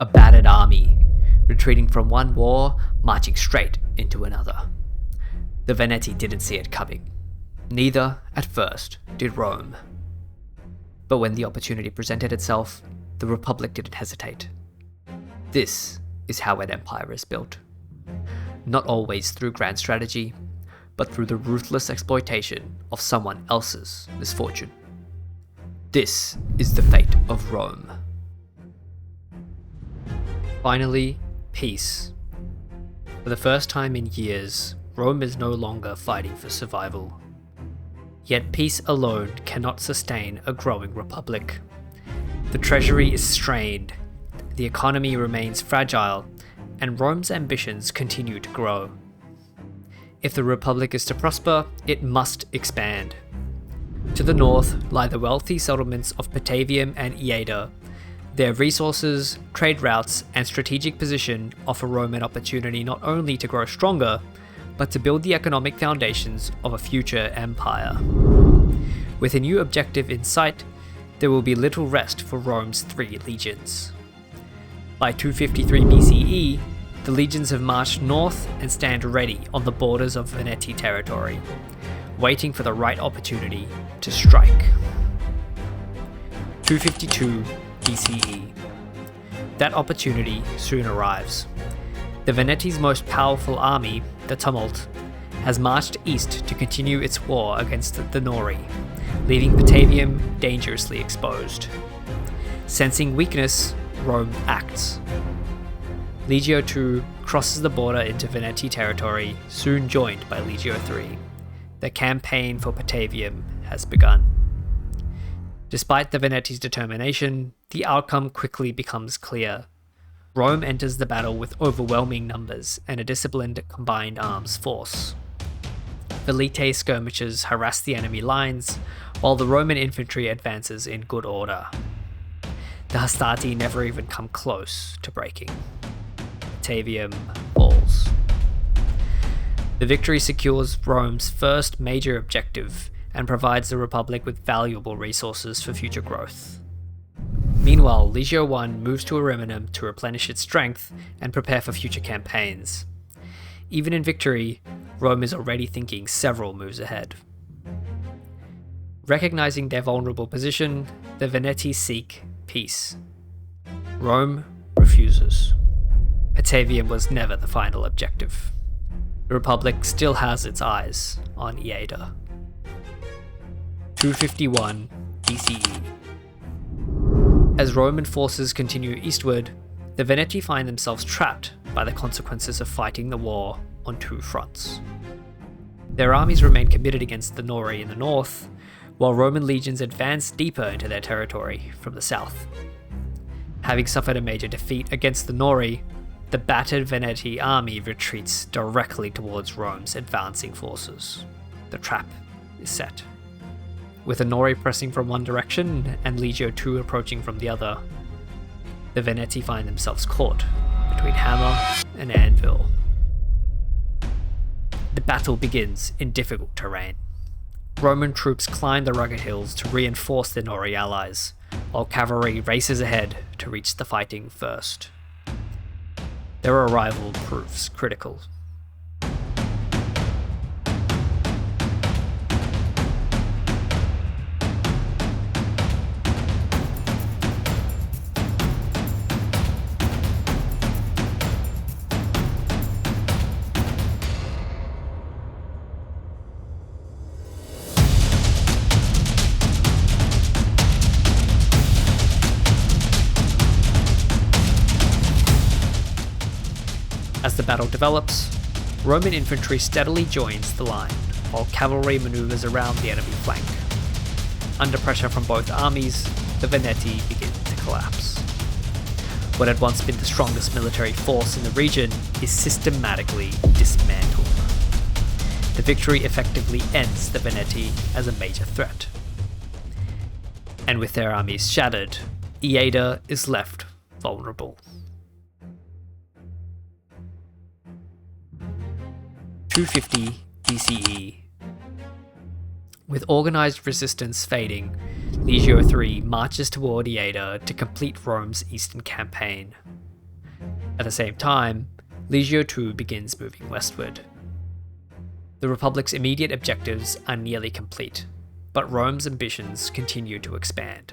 a battered army, retreating from one war, marching straight into another. The Veneti didn't see it coming. Neither, at first, did Rome. But when the opportunity presented itself, the Republic didn't hesitate. This is how an empire is built. Not always through grand strategy, but through the ruthless exploitation of someone else's misfortune. This is the fate of Rome. Finally, peace. For the first time in years, Rome is no longer fighting for survival. Yet peace alone cannot sustain a growing republic. The treasury is strained, the economy remains fragile, and Rome's ambitions continue to grow. If the republic is to prosper, it must expand. To the north lie the wealthy settlements of Patavium and Iader. Their resources, trade routes, and strategic position offer Rome an opportunity not only to grow stronger, but to build the economic foundations of a future empire. With a new objective in sight, there will be little rest for Rome's 3 legions. By 253 BCE, the legions have marched north and stand ready on the borders of Veneti territory, waiting for the right opportunity to strike. 252 BCE. That opportunity soon arrives. The Veneti's most powerful army, the Tumult, has marched east to continue its war against the Nori, leaving Patavium dangerously exposed. Sensing weakness, Rome acts. Legio II crosses the border into Veneti territory, soon joined by Legio III. The campaign for Patavium has begun. Despite the Veneti's determination, the outcome quickly becomes clear. Rome enters the battle with overwhelming numbers and a disciplined combined arms force. Velite skirmishers harass the enemy lines, while the Roman infantry advances in good order. The Hastati never even come close to breaking. Patavium falls. The victory secures Rome's first major objective and provides the Republic with valuable resources for future growth. Meanwhile, Legio I moves to Ariminum to replenish its strength and prepare for future campaigns. Even in victory, Rome is already thinking several moves ahead. Recognizing their vulnerable position, the Veneti seek peace. Rome refuses. Patavium was never the final objective. The Republic still has its eyes on Iader. 251 BCE. As Roman forces continue eastward, the Veneti find themselves trapped by the consequences of fighting the war on 2 fronts. Their armies remain committed against the Nori in the north, while Roman legions advance deeper into their territory from the south. Having suffered a major defeat against the Nori, the battered Veneti army retreats directly towards Rome's advancing forces. The trap is set. With the Nori pressing from one direction and Legio II approaching from the other, the Veneti find themselves caught between hammer and anvil. The battle begins in difficult terrain. Roman troops climb the rugged hills to reinforce their Nori allies, while cavalry races ahead to reach the fighting first. Their arrival proves critical. As the battle develops, Roman infantry steadily joins the line, while cavalry maneuvers around the enemy flank. Under pressure from both armies, the Veneti begin to collapse. What had once been the strongest military force in the region is systematically dismantled. The victory effectively ends the Veneti as a major threat. And with their armies shattered, Iader is left vulnerable. 250 BCE. With organized resistance fading, Legio III marches toward Iader to complete Rome's eastern campaign. At the same time, Legio II begins moving westward. The Republic's immediate objectives are nearly complete, but Rome's ambitions continue to expand.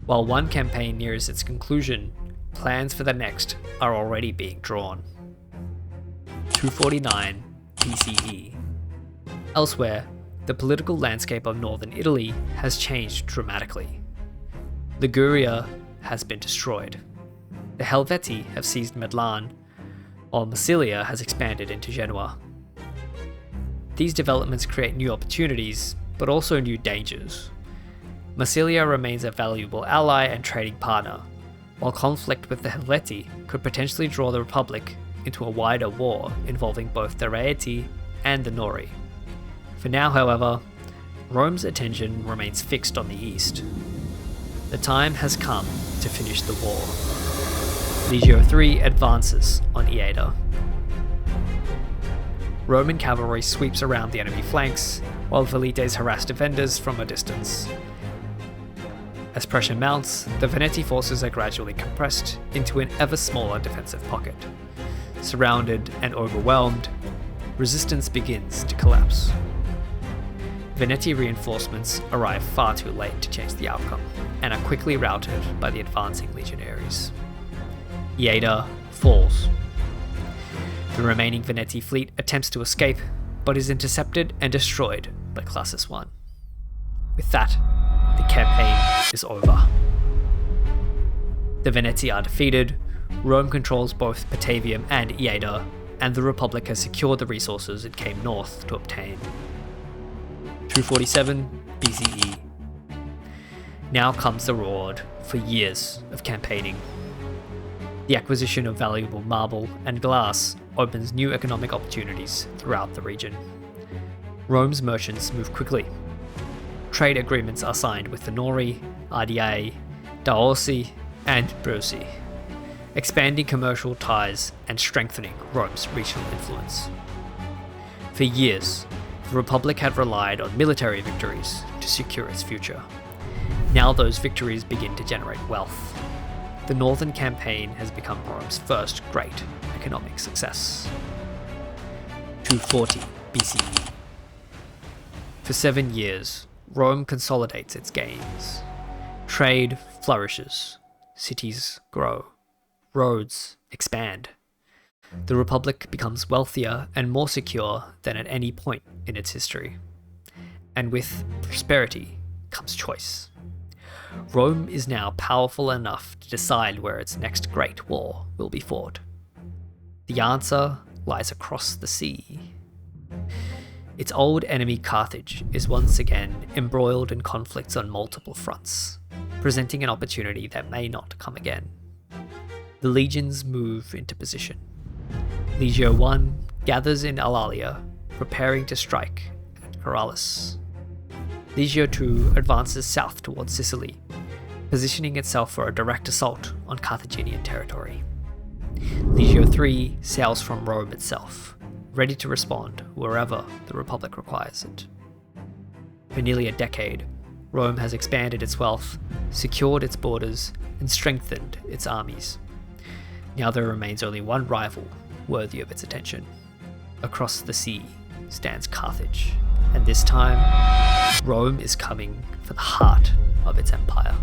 While one campaign nears its conclusion, plans for the next are already being drawn. 249 BCE. Elsewhere, the political landscape of northern Italy has changed dramatically. Liguria has been destroyed. The Helvetii have seized Milan, while Massilia has expanded into Genoa. These developments create new opportunities, but also new dangers. Massilia remains a valuable ally and trading partner, while conflict with the Helvetii could potentially draw the Republic into a wider war involving both the Raeti and the Nori. For now, however, Rome's attention remains fixed on the east. The time has come to finish the war. Legio III advances on Iader. Roman cavalry sweeps around the enemy flanks, while Velites harass defenders from a distance. As pressure mounts, the Veneti forces are gradually compressed into an ever smaller defensive pocket. Surrounded and overwhelmed, resistance begins to collapse. Veneti reinforcements arrive far too late to change the outcome, and are quickly routed by the advancing legionaries. Iader falls. The remaining Veneti fleet attempts to escape, but is intercepted and destroyed by Classus I. With that, the campaign is over. The Veneti are defeated, Rome controls both Patavium and Iader, and the Republic has secured the resources it came north to obtain. 247 BCE. Now comes the reward for years of campaigning. The acquisition of valuable marble and glass opens new economic opportunities throughout the region. Rome's merchants move quickly. Trade agreements are signed with the Nori, Ardii, Daosi, and Brusi, expanding commercial ties and strengthening Rome's regional influence. For years, the Republic had relied on military victories to secure its future. Now those victories begin to generate wealth. The Northern Campaign has become Rome's first great economic success. 240 BCE. For 7 years, Rome consolidates its gains. Trade flourishes, cities grow, roads expand. The Republic becomes wealthier and more secure than at any point in its history. And with prosperity comes choice. Rome is now powerful enough to decide where its next great war will be fought. The answer lies across the sea. Its old enemy Carthage is once again embroiled in conflicts on multiple fronts, presenting an opportunity that may not come again. The legions move into position. Legio I gathers in Alalia, preparing to strike at Corrales. Legio II advances south towards Sicily, positioning itself for a direct assault on Carthaginian territory. Legio III sails from Rome itself, ready to respond wherever the Republic requires it. For nearly a decade, Rome has expanded its wealth, secured its borders, and strengthened its armies. Now there remains only one rival worthy of its attention. Across the sea stands Carthage, and this time, Rome is coming for the heart of its empire.